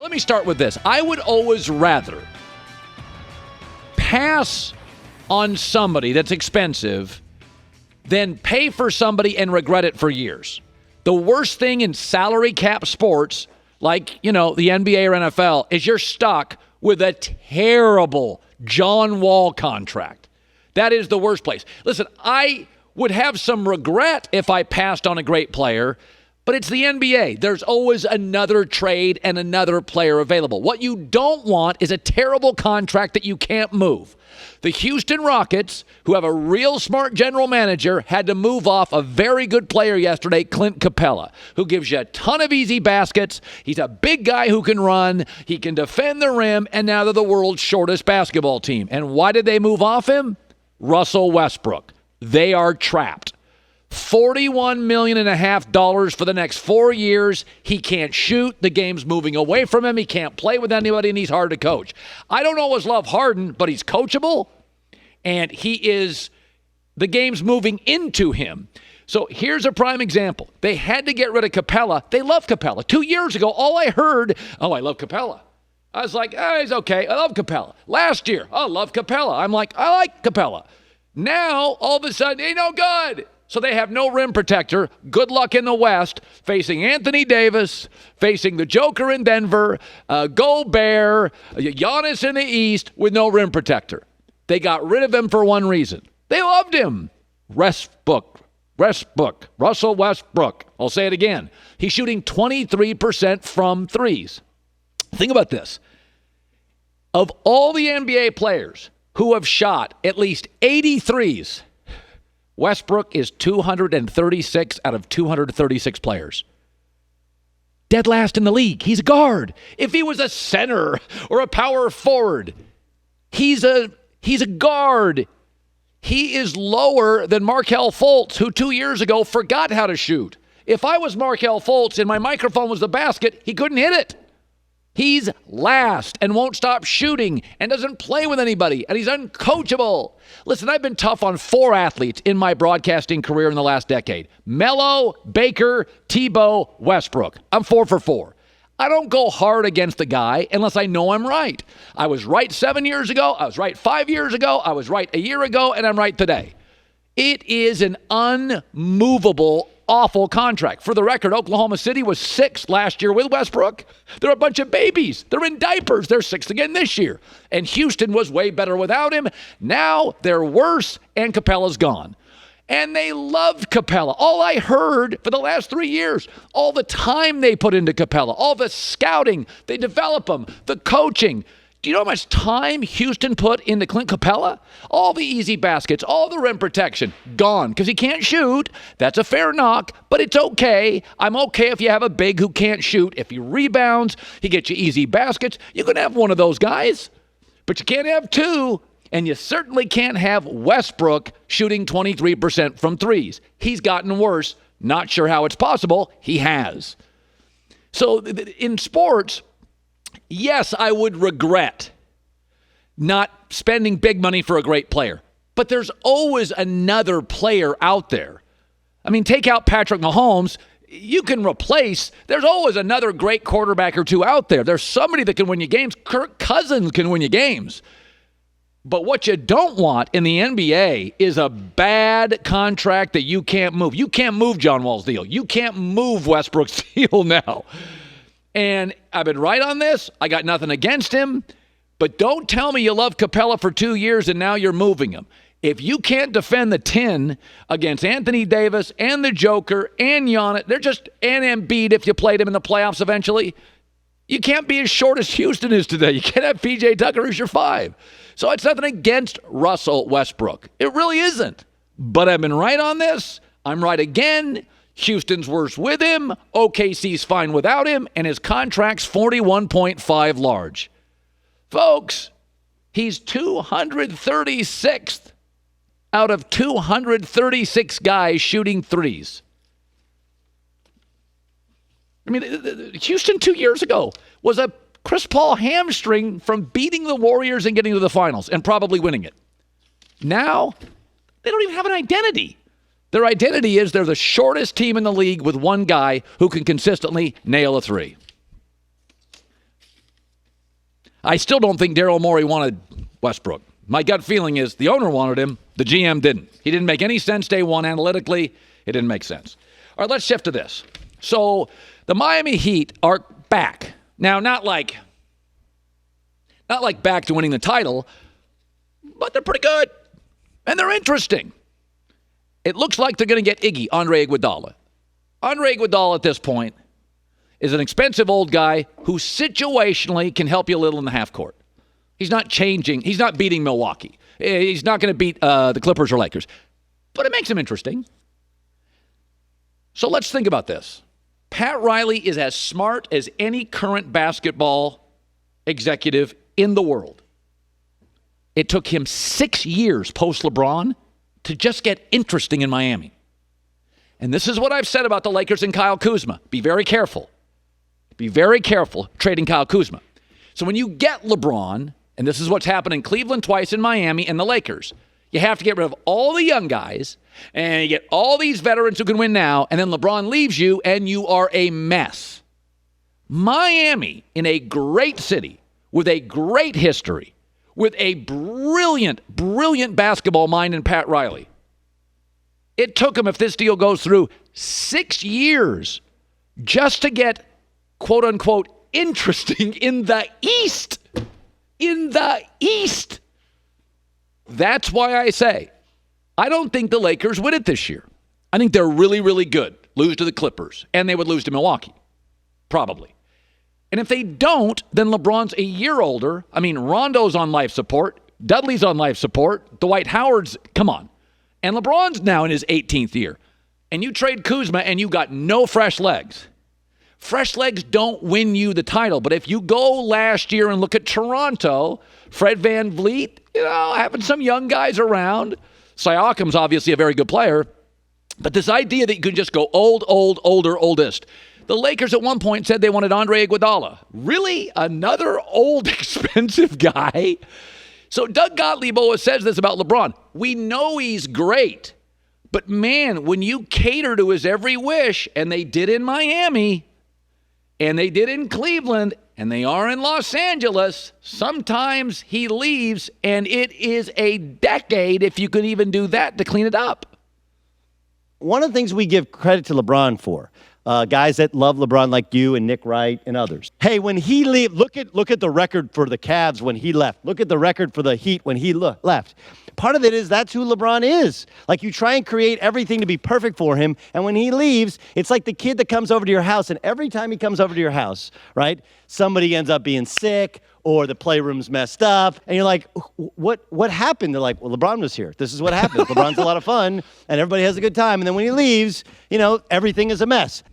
Let me start with this. I would always rather pass on somebody that's expensive than pay for somebody and regret it for years. The worst thing in salary cap sports, like, the NBA or NFL, is you're stuck with a terrible John Wall contract. That is the worst place. Listen, I would have some regret if I passed on a great player, but it's the NBA. There's always another trade and another player available. What you don't want is a terrible contract that you can't move. The Houston Rockets, who have a real smart general manager, had to move off a very good player yesterday, Clint Capela, who gives you a ton of easy baskets. He's a big guy who can run. He can defend the rim, and now they're the world's shortest basketball team. And why did they move off him? Russell Westbrook. They are trapped. $41.5 million for the next 4 years. He can't shoot. The game's moving away from him. He can't play with anybody, and he's hard to coach. I don't always love Harden, but he's coachable, and the game's moving into him. So here's a prime example. They had to get rid of Capela. They love Capela. 2 years ago, all I heard, I love Capela. I was like, he's okay. I love Capela. Last year, I love Capela. I'm like, I like Capela. Now, all of a sudden, he no good. So they have no rim protector. Good luck in the West, facing Anthony Davis, facing the Joker in Denver, Gobert, Giannis in the East with no rim protector. They got rid of him for one reason. They loved him. Russell Westbrook. I'll say it again. He's shooting 23% from threes. Think about this. Of all the NBA players who have shot at least 80 threes, Westbrook is 236 out of 236 players. Dead last in the league. He's a guard. If he was a center or a power forward, he's a guard. He is lower than Markelle Fultz, who 2 years ago forgot how to shoot. If I was Markelle Fultz and my microphone was the basket, he couldn't hit it. He's last and won't stop shooting and doesn't play with anybody, and he's uncoachable. Listen, I've been tough on 4 athletes in my broadcasting career in the last decade. Melo, Baker, Tebow, Westbrook. I'm 4 for 4. I don't go hard against the guy unless I know I'm right. I was right 7 years ago. I was right 5 years ago. I was right a year ago, and I'm right today. It is an unmovable, awful contract. For the record, Oklahoma City was 6th last year with Westbrook. They're a bunch of babies. They're in diapers. They're 6th again this year. And Houston was way better without him. Now they're worse, and Capela's gone. And they loved Capela. All I heard for the last 3 years, all the time they put into Capela, all the scouting, they develop him, the coaching. Do you know how much time Houston put into Clint Capela? All the easy baskets, all the rim protection, gone because he can't shoot. That's a fair knock, but it's okay. I'm okay if you have a big who can't shoot. If he rebounds, he gets you easy baskets. You can have one of those guys, but you can't have 2, and you certainly can't have Westbrook shooting 23% from threes. He's gotten worse. Not sure how it's possible. He has. So in sports, yes, I would regret not spending big money for a great player. But there's always another player out there. I mean, take out Patrick Mahomes. You can replace. There's always another great quarterback or two out there. There's somebody that can win you games. Kirk Cousins can win you games. But what you don't want in the NBA is a bad contract that you can't move. You can't move John Wall's deal. You can't move Westbrook's deal now. And I've been right on this. I got nothing against him. But don't tell me you love Capela for 2 years and now you're moving him. If you can't defend the 10 against Anthony Davis and the Joker and Giannis, they're just an Embiid if you played him in the playoffs eventually. You can't be as short as Houston is today. You can't have P.J. Tucker as your 5. So it's nothing against Russell Westbrook. It really isn't. But I've been right on this. I'm right again. Houston's worse with him. OKC's fine without him. And his contract's $41.5 large. Folks, he's 236th out of 236 guys shooting threes. I mean, Houston 2 years ago was a Chris Paul hamstring from beating the Warriors and getting to the finals and probably winning it. Now, they don't even have an identity. Their identity is they're the shortest team in the league with one guy who can consistently nail a three. I still don't think Daryl Morey wanted Westbrook. My gut feeling is the owner wanted him. The GM didn't. He didn't make any sense day one analytically. It didn't make sense. All right, let's shift to this. So the Miami Heat are back. Now, not like back to winning the title, but they're pretty good. And they're interesting. It looks like they're going to get Andre Iguodala. Andre Iguodala at this point is an expensive old guy who situationally can help you a little in the half court. He's not changing. He's not beating Milwaukee. He's not going to beat the Clippers or Lakers. But it makes him interesting. So let's think about this. Pat Riley is as smart as any current basketball executive in the world. It took him 6 years post-LeBron to just get interesting in Miami. And this is what I've said about the Lakers and Kyle Kuzma. Be very careful. Be very careful trading Kyle Kuzma. So when you get LeBron, and this is what's happened in Cleveland twice, in Miami, and the Lakers, you have to get rid of all the young guys, and you get all these veterans who can win now, and then LeBron leaves you, and you are a mess. Miami, in a great city, with a great history, with a brilliant, brilliant basketball mind in Pat Riley. It took him, if this deal goes through, 6 years just to get, quote unquote, interesting in the East. In the East. That's why I say, I don't think the Lakers win it this year. I think they're really, really good. Lose to the Clippers. And they would lose to Milwaukee. Probably. And if they don't, then LeBron's a year older. I mean, Rondo's on life support. Dudley's on life support. Dwight Howard's, come on. And LeBron's now in his 18th year. And you trade Kuzma and you got no fresh legs. Fresh legs don't win you the title. But if you go last year and look at Toronto, Fred VanVleet, having some young guys around. Siakam's obviously a very good player. But this idea that you can just go old, older, oldest. The Lakers at one point said they wanted Andre Iguodala. Really? Another old, expensive guy? So Doug Gottlieb always says this about LeBron. We know he's great. But man, when you cater to his every wish, and they did in Miami, and they did in Cleveland, and they are in Los Angeles, sometimes he leaves, and it is a decade, if you can even do that, to clean it up. One of the things we give credit to LeBron for, guys that love LeBron like you and Nick Wright and others. Hey, when he leave, look at the record for the Cavs when he left. Look at the record for the Heat when he left. Part of it is that's who LeBron is. Like, you try and create everything to be perfect for him, and when he leaves, it's like the kid that comes over to your house, and every time he comes over to your house, right, somebody ends up being sick or the playroom's messed up, and you're like, what happened? They're like, well, LeBron was here. This is what happens. LeBron's a lot of fun, and everybody has a good time, and then when he leaves, everything is a mess.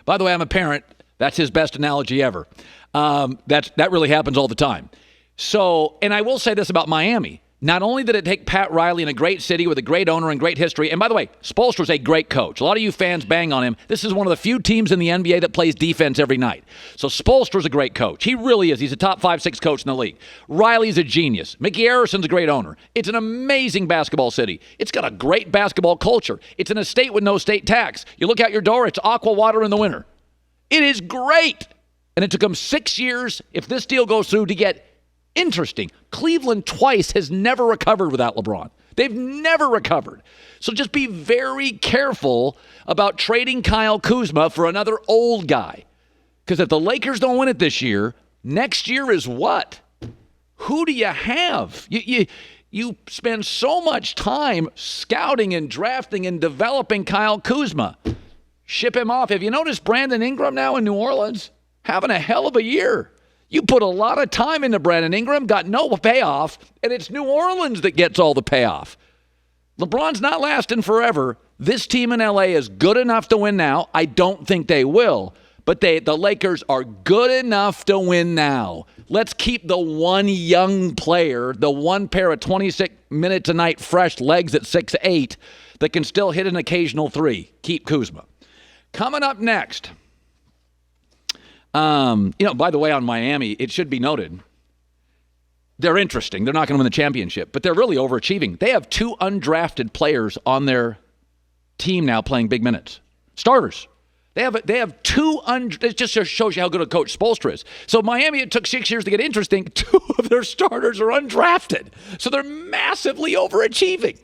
By the way, I'm a parent. That's his best analogy ever. That really happens all the time. So, and I will say this about Miami. Not only did it take Pat Riley in a great city with a great owner and great history, and by the way, Spoelstra's a great coach. A lot of you fans bang on him. This is one of the few teams in the NBA that plays defense every night. So Spoelstra's a great coach. He really is. He's a top 5-6 coach in the league. Riley's a genius. Mickey Arrison's a great owner. It's an amazing basketball city. It's got a great basketball culture. It's in a state with no state tax. You look out your door, it's aqua water in the winter. It is great. And it took him 6 years, if this deal goes through, to get interesting. Cleveland twice has never recovered without LeBron. They've never recovered. So just be very careful about trading Kyle Kuzma for another old guy. Because if the Lakers don't win it this year, next year is what? Who do you have? You spend so much time scouting and drafting and developing Kyle Kuzma. Ship him off. Have you noticed Brandon Ingram now in New Orleans? Having a hell of a year. You put a lot of time into Brandon Ingram, got no payoff, and it's New Orleans that gets all the payoff. LeBron's not lasting forever. This team in LA is good enough to win now. I don't think they will, but the Lakers are good enough to win now. Let's keep the one young player, the one pair of 26 minutes a night fresh legs at 6'8" that can still hit an occasional three. Keep Kuzma. Coming up next. By the way, on Miami, it should be noted, they're interesting. They're not going to win the championship, but they're really overachieving. They have 2 undrafted players on their team now playing big minutes. Starters. They have two. It just shows you how good a coach Spoelstra is. So Miami, it took 6 years to get interesting. Two of their starters are undrafted, so they're massively overachieving.